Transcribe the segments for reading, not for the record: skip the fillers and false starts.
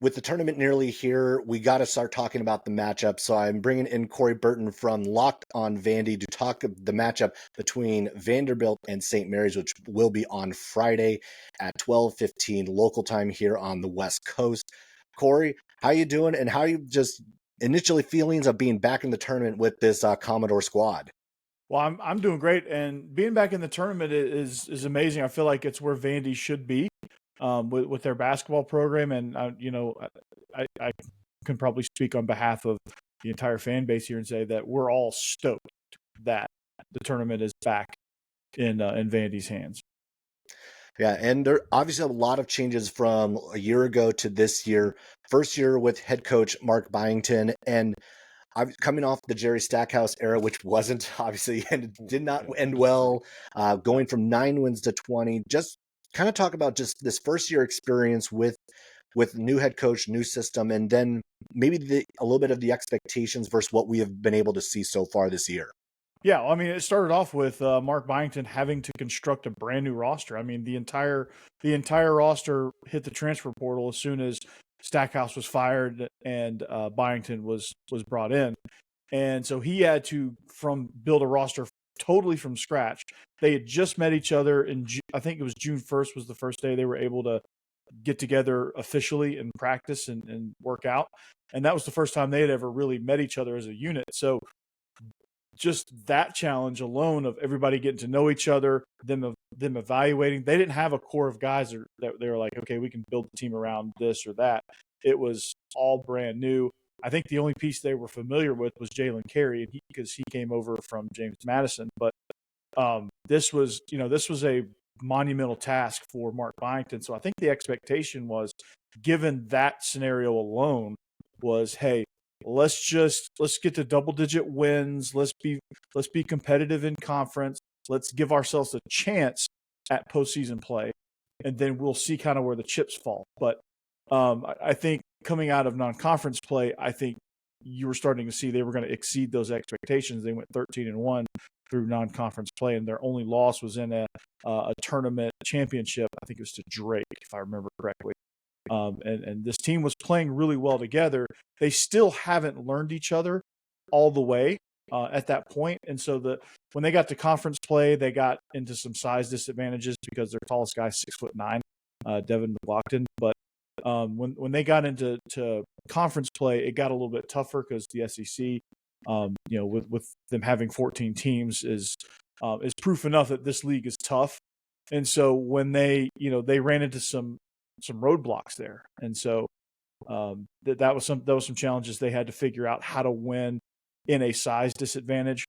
with the tournament nearly here, we got to start talking about the matchup. So I'm bringing in Corey Burton from Locked On Vandy to talk the matchup between Vanderbilt and St. Mary's, which will be on Friday at 12:15 local time here on the West Coast. Corey, how you doing? And how are you just initially feelings of being back in the tournament with this Commodore squad? Well, I'm doing great, and being back in the tournament is amazing. I feel like it's where Vandy should be with their basketball program, and I can probably speak on behalf of the entire fan base here and say that we're all stoked that the tournament is back in Vandy's hands. Yeah, and there obviously a lot of changes from a year ago to this year. First year with head coach Mark Byington, and coming off the Jerry Stackhouse era, which wasn't obviously and did not end well, going from 9 wins to 20. Just kind of talk about just this first year experience with new head coach, new system, and then maybe a little bit of the expectations versus what we have been able to see so far this year. Yeah, I mean, it started off with Mark Byington having to construct a brand new roster. I mean, the entire roster hit the transfer portal as soon as Stackhouse was fired and Byington was brought in, and so he had to build a roster totally from scratch. They had just met each other in I think it was June 1st was the first day they were able to get together officially and practice and work out, and that was the first time they had ever really met each other as a unit. So just that challenge alone of everybody getting to know each other, them evaluating. They didn't have a core of guys that they were like, okay, we can build the team around this or that. It was all brand new. I think the only piece they were familiar with was Jalen Carey, because he came over from James Madison. But this was a monumental task for Mark Byington. So I think the expectation was, given that scenario alone, was, hey, let's get to double-digit wins. Let's be competitive in conference. Let's give ourselves a chance at postseason play, and then we'll see kind of where the chips fall. But I think coming out of non-conference play, I think you were starting to see they were going to exceed those expectations. They went 13-1 through non-conference play, and their only loss was in a tournament championship. I think it was to Drake, if I remember correctly. And this team was playing really well together. They still haven't learned each other all the way at that point. And so when they got to conference play, they got into some size disadvantages because their tallest guy is 6'9", Devin McLaughlin. But when they got into conference play, it got a little bit tougher because the SEC, with them having 14 teams is proof enough that this league is tough. And so when they ran into some roadblocks there, and so that was some challenges they had to figure out how to win in a size disadvantage,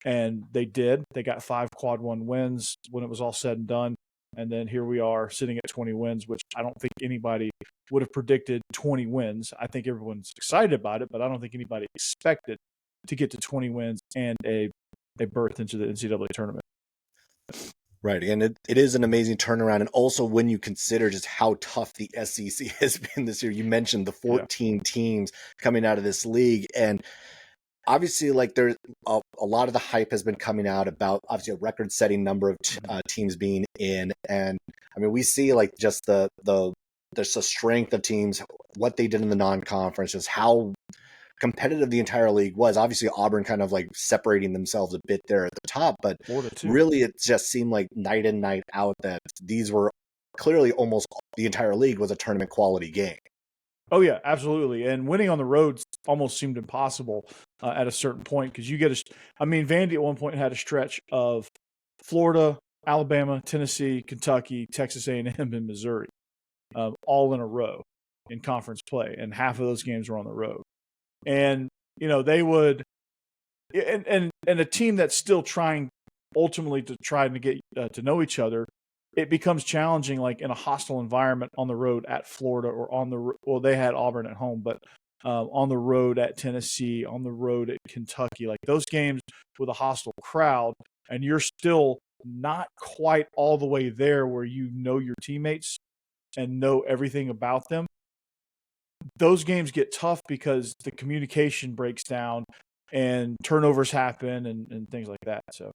and they did. They got 5 quad 1 wins when it was all said and done, and then here we are sitting at 20 wins, which I don't think anybody would have predicted 20 wins. I think everyone's excited about it, but I don't think anybody expected to get to 20 wins and a berth into the NCAA tournament. Right, and it is an amazing turnaround, and also when you consider just how tough the SEC has been this year. You mentioned the 14 teams coming out of this league, and obviously, like, there's a lot of the hype has been coming out about obviously a record-setting number of teams being in, and I mean we see like just the strength of teams, what they did in the non-conference, just how competitive the entire league was. Obviously Auburn kind of like separating themselves a bit there at the top, but really it just seemed like night in, night out that these were clearly almost the entire league was a tournament quality game. Oh yeah, absolutely. And winning on the road almost seemed impossible at a certain point, because Vandy at one point had a stretch of Florida, Alabama, Tennessee, Kentucky, Texas A&M, and Missouri, all in a row in conference play, and half of those games were on the road. And they would, and a team that's still trying ultimately to get to know each other, it becomes challenging, like in a hostile environment on the road at Florida, or they had Auburn at home, but on the road at Tennessee, on the road at Kentucky, like those games with a hostile crowd, and you're still not quite all the way there where you know your teammates and know everything about them. Those games get tough because the communication breaks down and turnovers happen and things like that. So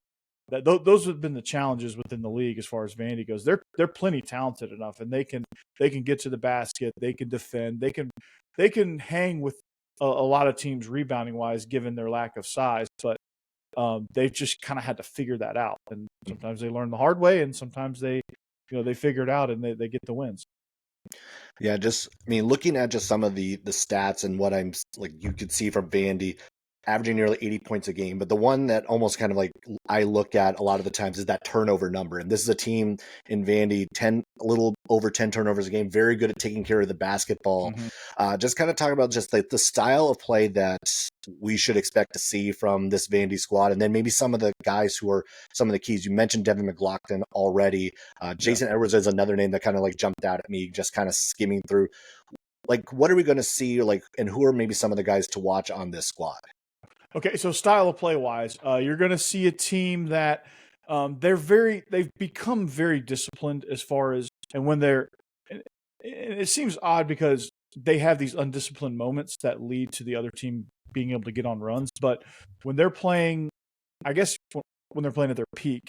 those have been the challenges within the league as far as Vandy goes. They're plenty talented enough, and they can get to the basket. They can defend. They can hang with a lot of teams rebounding wise, given their lack of size. But they've just kind of had to figure that out. And sometimes they learn the hard way, and sometimes they figure it out and they get the wins. Yeah, looking at just some of the stats and what you could see from Vandy, averaging nearly 80 points a game. But the one that almost kind of I look at a lot of the times is that turnover number. And this is a team in Vandy, a little over 10 turnovers a game, very good at taking care of the basketball. Mm-hmm. Just kind of talk about just the style of play that we should expect to see from this Vandy squad. And then maybe some of the guys who are some of the keys. You mentioned Devin McLaughlin already. Jason Edwards is another name that kind of jumped out at me, just kind of skimming through. What are we going to see? And who are maybe some of the guys to watch on this squad? Okay, so style of play wise, you're going to see a team that they've become very disciplined as far as, and when it seems odd because they have these undisciplined moments that lead to the other team being able to get on runs. But when they're playing, I guess when they're playing at their peak,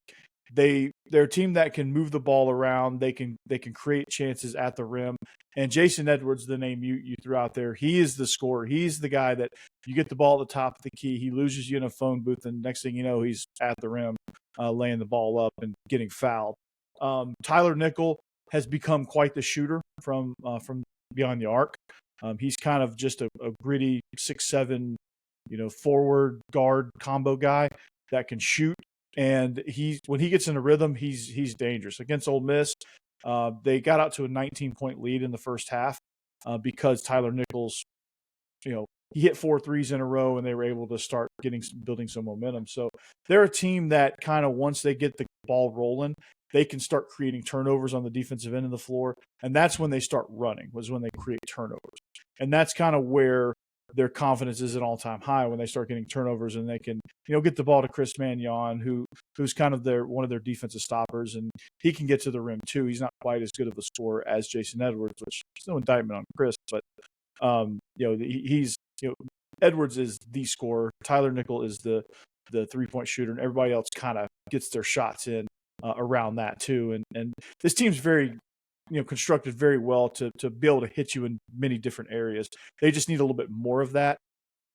they're a team that can move the ball around. They can create chances at the rim. And Jason Edwards, the name you threw out there, he is the scorer. He's the guy that you get the ball at the top of the key. He loses you in a phone booth, and next thing you know, he's at the rim, laying the ball up and getting fouled. Tyler Nickel has become quite the shooter from behind the arc. He's kind of just a gritty 6'7", forward guard combo guy that can shoot. And when he gets in a rhythm, he's dangerous. Against Ole Miss, they got out to a 19-point lead in the first half because Tyler Nichols, he hit 4 threes in a row, and they were able to start building some momentum. So they're a team that kind of, once they get the ball rolling, they can start creating turnovers on the defensive end of the floor, and that's when they start running, was when they create turnovers. And that's kind of where their confidence is at an all-time high, when they start getting turnovers and they can, get the ball to Chris Mannion, who's kind of one of their defensive stoppers, and he can get to the rim too. He's not quite as good of a scorer as Jason Edwards, which is no indictment on Chris, but Edwards is the scorer. Tyler Nickel is the 3-point shooter, and everybody else kind of gets their shots in around that too. And this team's very constructed very well to be able to hit you in many different areas. They just need a little bit more of that,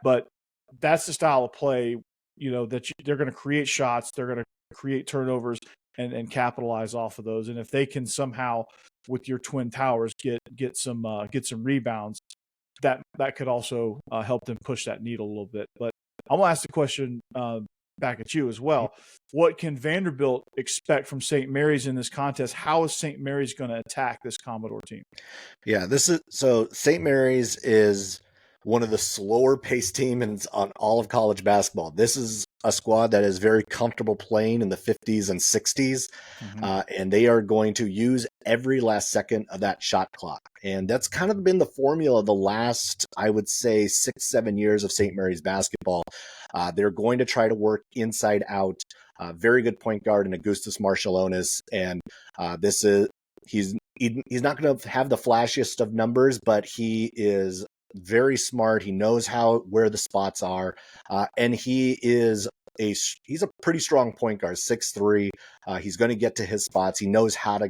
but that's the style of play, that they're going to create shots, they're going to create turnovers and capitalize off of those. And if they can somehow, with your twin towers, get some rebounds, that could also help them push that needle a little bit. But I'm going to ask the question back at you as well. What can Vanderbilt expect from St. Mary's in this contest? How is St. Mary's going to attack this Commodore team? Yeah, St. Mary's is one of the slower paced teams on all of college basketball. This is a squad that is very comfortable playing in the 50s and 60s, and they are going to use every last second of that shot clock. And that's kind of been the formula of the last, I would say, 6-7 years of St. Mary's basketball. They're going to try to work inside out. Very good point guard in Augustus Marshallonis, and he's not going to have the flashiest of numbers, but he is very smart. He knows where the spots are, and he's a pretty strong point guard, 6'3". He's going to get to his spots. He knows how to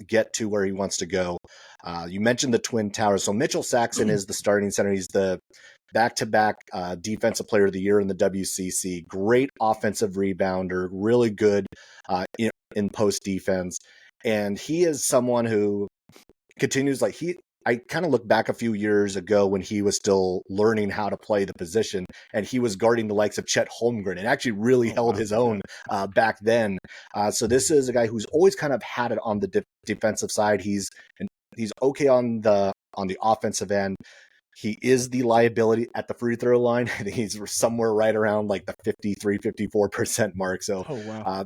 get to where he wants to go. You mentioned the Twin Towers. So Mitchell Saxon is the starting center. He's the back-to-back Defensive Player of the Year in the WCC. Great offensive rebounder, really good in post defense. And he is someone who continues I kind of look back a few years ago when he was still learning how to play the position, and he was guarding the likes of Chet Holmgren and actually really held his own back then. So this is a guy who's always kind of had it on the defensive side. He's okay on the offensive end. He is the liability at the free throw line. He's somewhere right around the 53-54% mark. So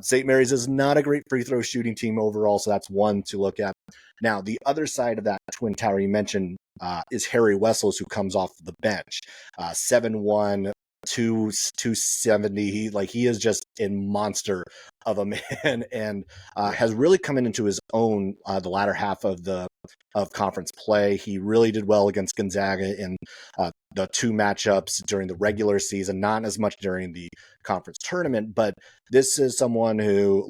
St. Mary's is not a great free throw shooting team overall. So that's one to look at. Now, the other side of that Twin Tower you mentioned is Harry Wessels, who comes off the bench. 7'1", 270. He is just a monster of a man, and has really come into his own the latter half of conference play. He really did well against Gonzaga in the two matchups during the regular season, not as much during the conference tournament. But this is someone who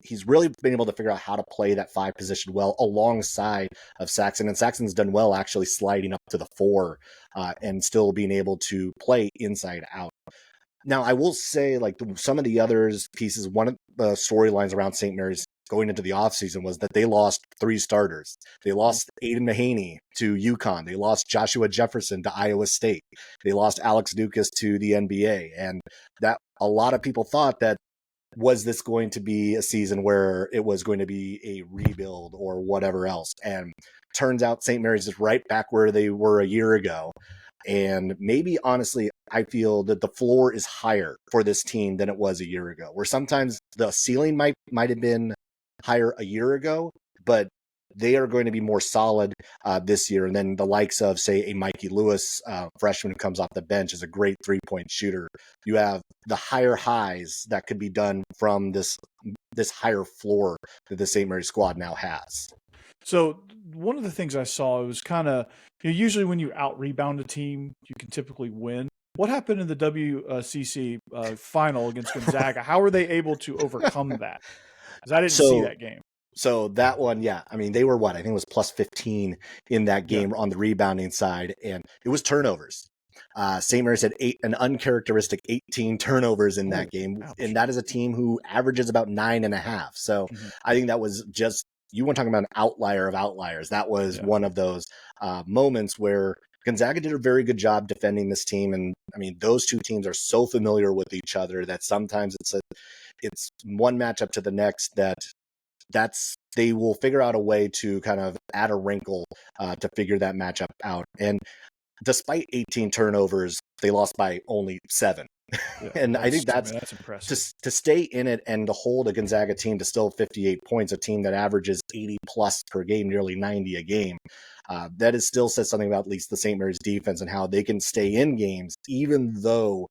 he's really been able to figure out how to play that 5 position well alongside of Saxon. And Saxon's done well actually sliding up to the 4 and still being able to play inside out. Now, I will say, some of the others pieces, one of the storylines around St. Mary's going into the offseason was that they lost 3 starters. They lost Aiden Mahaney to UConn. They lost Joshua Jefferson to Iowa State. They lost Alex Dukas to the NBA. And that a lot of people thought that, was this going to be a season where it was going to be a rebuild or whatever else? And turns out St. Mary's is right back where they were a year ago. And maybe, honestly, I feel that the floor is higher for this team than it was a year ago, where sometimes the ceiling might have been higher a year ago, but they are going to be more solid this year. And then the likes of, say, a Mikey Lewis, freshman who comes off the bench, is a great 3-point shooter. You have the higher highs that could be done from this higher floor that the St. Mary's squad now has. So one of the things I saw, it was kind of, usually when you out rebound a team, you can typically win. What happened in the WCC final against Gonzaga? How were they able to overcome that? Because I didn't see that game. So that one, yeah. I mean, they were I think it was plus 15 in that game on the rebounding side, and it was turnovers. St. Mary's had an uncharacteristic 18 turnovers in that game, and that is a team who averages about 9.5. So I think that was just, you want to talk about an outlier of outliers. That was one of those moments where Gonzaga did a very good job defending this team. And I mean, those two teams are so familiar with each other that sometimes it's one matchup to the next they will figure out a way to kind of add a wrinkle to figure that matchup out. And despite 18 turnovers, they lost by only 7. And I think that's impressive. To stay in it and to hold a Gonzaga team to still 58 points, a team that averages 80 plus per game, nearly 90 a game. That still says something about at least the St. Mary's defense and how they can stay in games, even though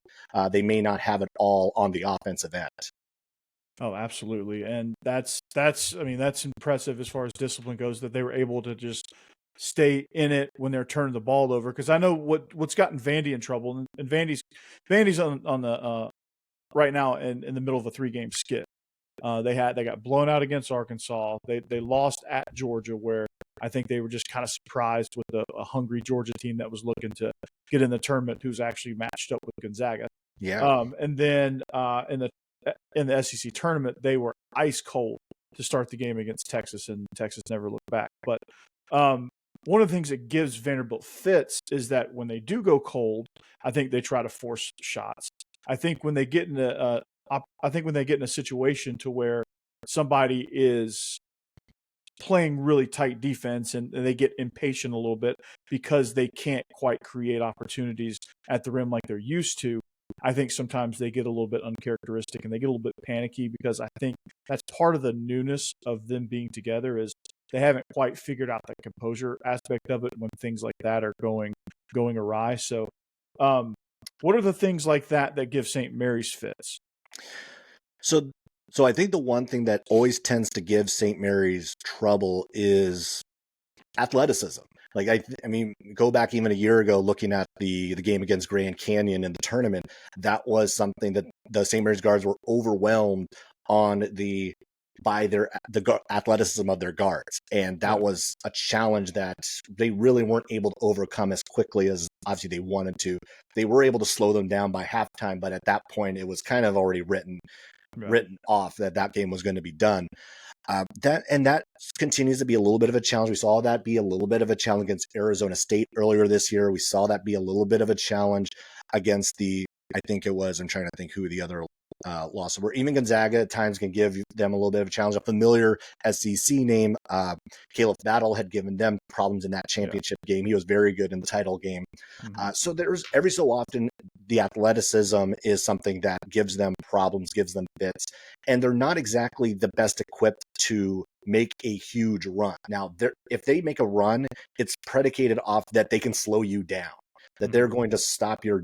they may not have it all on the offensive end. Oh, absolutely. And that's impressive as far as discipline goes, that they were able to just stay in it when they're turning the ball over. Because I know what's gotten Vandy in trouble, and Vandy's on the right now in the middle of a 3-game skid. They got blown out against Arkansas. They lost at Georgia, where I think they were just kind of surprised with a hungry Georgia team that was looking to get in the tournament, who's actually matched up with Gonzaga. Yeah. And then in the SEC tournament, they were ice cold to start the game against Texas, and Texas never looked back. But one of the things that gives Vanderbilt fits is that when they do go cold, I think they try to force shots. I think when they get in a situation to where somebody is playing really tight defense and they get impatient a little bit because they can't quite create opportunities at the rim like they're used to, I think sometimes they get a little bit uncharacteristic and they get a little bit panicky, because I think that's part of the newness of them being together, is they haven't quite figured out the composure aspect of it when things like that are going awry. So what are the things like that give St. Mary's fits? So I think the one thing that always tends to give St. Mary's trouble is athleticism. I mean, go back even a year ago, looking at the game against Grand Canyon in the tournament, that was something that the St. Mary's guards were overwhelmed by the athleticism of their guards. And that was a challenge that they really weren't able to overcome as quickly as obviously they wanted to. They were able to slow them down by halftime, but at that point it was kind of already written off that game was going to be done. That continues to be a little bit of a challenge. We saw that be a little bit of a challenge against Arizona State earlier this year. We saw that be a little bit of a challenge against I'm trying to think who the other loss were. Even Gonzaga at times can give them a little bit of a challenge. A familiar SEC name, Caleb Battle, had given them problems in that championship game. He was very good in the title game. So there's every so often the athleticism is something that gives them problems, gives them fits, and they're not exactly the best equipped to make a huge run. Now, if they make a run, it's predicated off that they can slow you down. that they're going to stop your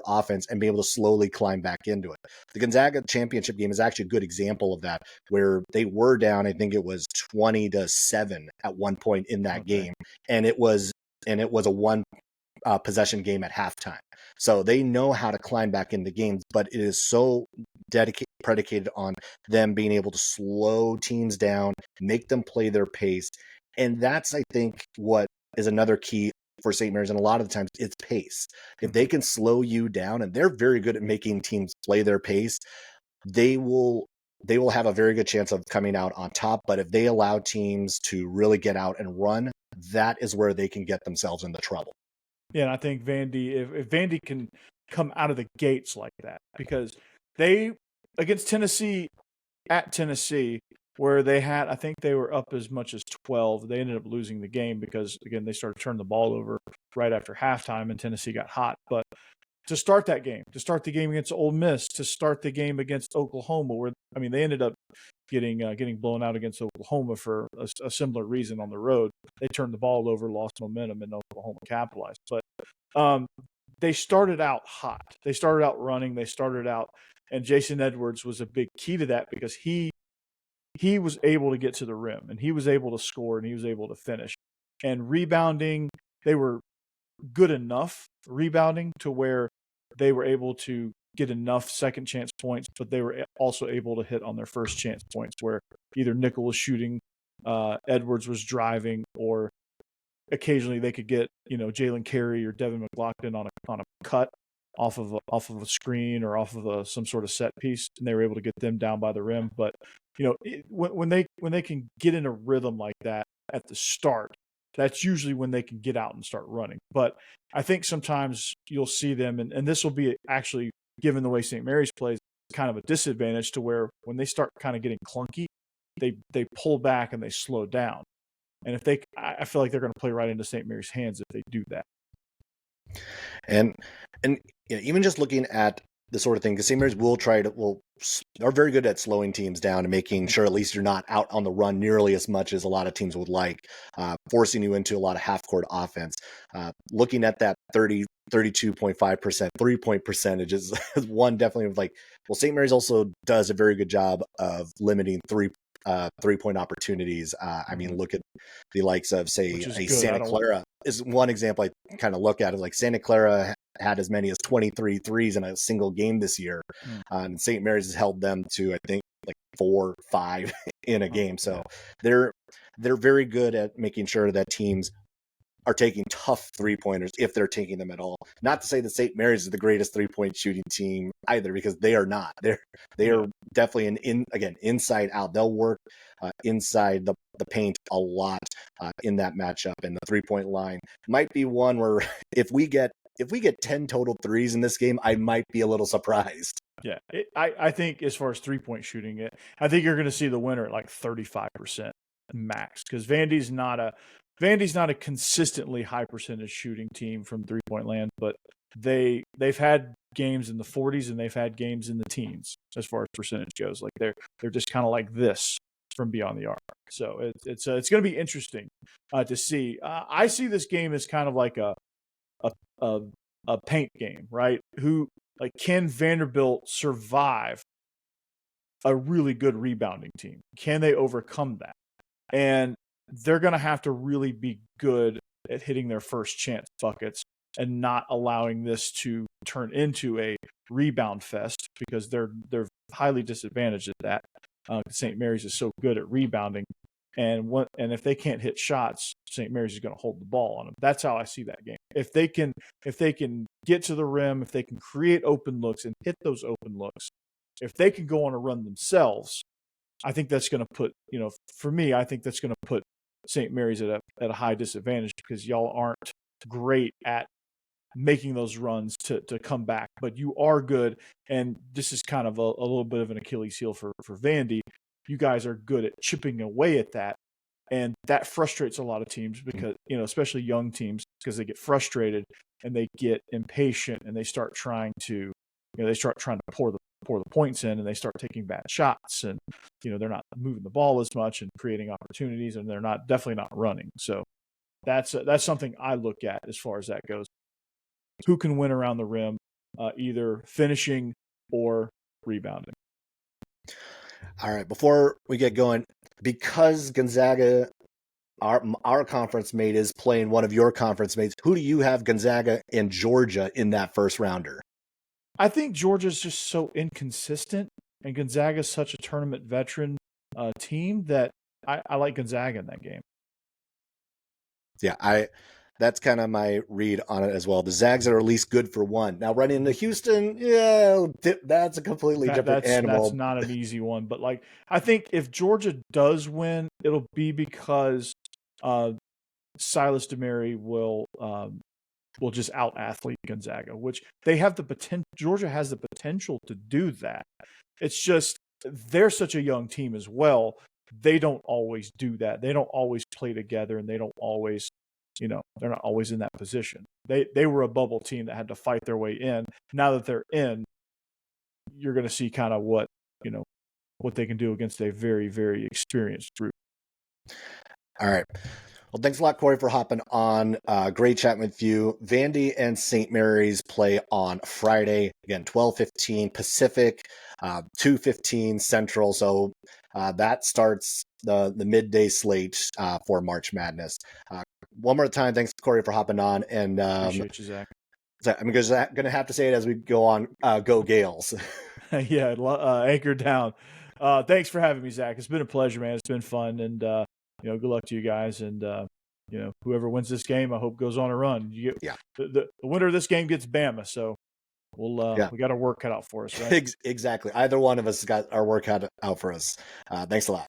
offense and be able to slowly climb back into it. The Gonzaga championship game is actually a good example of that, where they were down, I think it was 20-7 at one point in that game, and it was a one possession game at halftime. So they know how to climb back into games, but it is so predicated on them being able to slow teams down, make them play their pace. And that's, I think, what is another key for St. Mary's. And a lot of the times it's pace. If they can slow you down, and they're very good at making teams play their pace, they will have a very good chance of coming out on top. But if they allow teams to really get out and run, that is where they can get themselves into trouble. Yeah, and I think Vandy, if Vandy can come out of the gates like that, because they, against Tennessee, at Tennessee, where they had, I think they were up as much as 12. They ended up losing the game because, again, they started turning the ball over right after halftime, and Tennessee got hot. But to start that game, to start the game against Ole Miss, to start the game against Oklahoma, where, I mean, they ended up getting blown out against Oklahoma for a similar reason on the road. They turned the ball over, lost momentum, and Oklahoma capitalized. But they started out hot. They started out running. They started out, and Jason Edwards was a big key to that because he was able to get to the rim, and he was able to score, and he was able to finish. And rebounding, they were good enough rebounding to where they were able to get enough second chance points, but they were also able to hit on their first chance points where either Nickel was shooting, Edwards was driving, or occasionally they could get, Jalen Carey or Devin McLaughlin on a cut off of a screen or off of some sort of set piece, and they were able to get them down by the rim. But when they can get in a rhythm like that at the start, that's usually when they can get out and start running. But I think sometimes you'll see them, and this will be actually, given the way St. Mary's plays, kind of a disadvantage to where when they start kind of getting clunky, they pull back and they slow down. And I feel like they're going to play right into St. Mary's hands if they do that. And even just looking at the sort of thing, because St. Mary's are very good at slowing teams down and making sure at least you're not out on the run nearly as much as a lot of teams would like, forcing you into a lot of half-court offense. Looking at that 32.5% three-point percentage is one definitely of like, well, St. Mary's also does a very good job of limiting three-point opportunities. I mean, look at the likes of, say, Santa Clara is one example I kind of look at. Is like Santa Clara had as many as 23 threes in a single game this year. And St. Mary's has held them to, I think, like 4, 5 in a game. So they're very good at making sure that teams are taking tough three-pointers if they're taking them at all. Not to say that St. Mary's is the greatest three-point shooting team either, because they are not. They are definitely inside out. They'll work inside the paint a lot in that matchup, and the three-point line might be one where if we get 10 total threes in this game, I might be a little surprised. Yeah, I think as far as three-point shooting, I think you're going to see the winner at like 35% max, because Vandy's not a consistently high percentage shooting team from three-point land, but they've had games in the 40s and they've had games in the teens as far as percentage goes. Like they're just kind of like this from beyond the arc. So it's going to be interesting to see. I see this game as kind of like a paint game, right? Can Vanderbilt survive a really good rebounding team? Can they overcome that? And they're going to have to really be good at hitting their first chance buckets and not allowing this to turn into a rebound fest, because they're highly disadvantaged at that. St. Mary's is so good at rebounding, and if they can't hit shots, St. Mary's is going to hold the ball on them. That's how I see that game. If they can get to the rim, if they can create open looks and hit those open looks, if they can go on a run themselves, I think that's going to put, for me, I think that's going to put St. Mary's at a high disadvantage, because y'all aren't great at making those runs to come back, but you are good. And this is kind of a little bit of an Achilles heel for Vandy. You guys are good at chipping away at that. And that frustrates a lot of teams, because, especially young teams, because they get frustrated and they get impatient and they start trying to pour the points in, and they start taking bad shots, and they're not moving the ball as much and creating opportunities, and they're definitely not running. So that's something I look at as far as that goes. who can win around the rim, either finishing or rebounding. All right, before we get going, because Gonzaga, our conference mate, is playing one of your conference mates, who do you have Gonzaga and Georgia in that first rounder? I think Georgia's just so inconsistent, and Gonzaga's such a tournament veteran team that I like Gonzaga in that game. Yeah, that's kind of my read on it as well. The Zags are at least good for one. Now running into Houston, yeah, that's a completely different animal. That's not an easy one, but like I think if Georgia does win, it'll be because Silas DeMary will just out athlete Gonzaga, which they have the potential. Georgia has the potential to do that. It's just they're such a young team as well. They don't always do that. They don't always play together, and they don't always, they're not always in that position. They were a bubble team that had to fight their way in. Now that they're in, you're going to see kind of what they can do against a very, very experienced group. All right. Well, thanks a lot, Corey, for hopping on. Great chatting with you. Vandy and St. Mary's play on Friday, again, 12:15 Pacific, 2:15 Central. So that starts the midday slate for March Madness. One more time, thanks, Corey, for hopping on. And appreciate you, Zach. I'm going to have to say it as we go on. Go Gaels. Yeah, anchor down. Thanks for having me, Zach. It's been a pleasure, man. It's been fun, and good luck to you guys. And whoever wins this game, I hope goes on a run. The winner of this game gets Bama. So we got our work cut out for us, right? Exactly. Either one of us got our work cut out for us. Thanks a lot.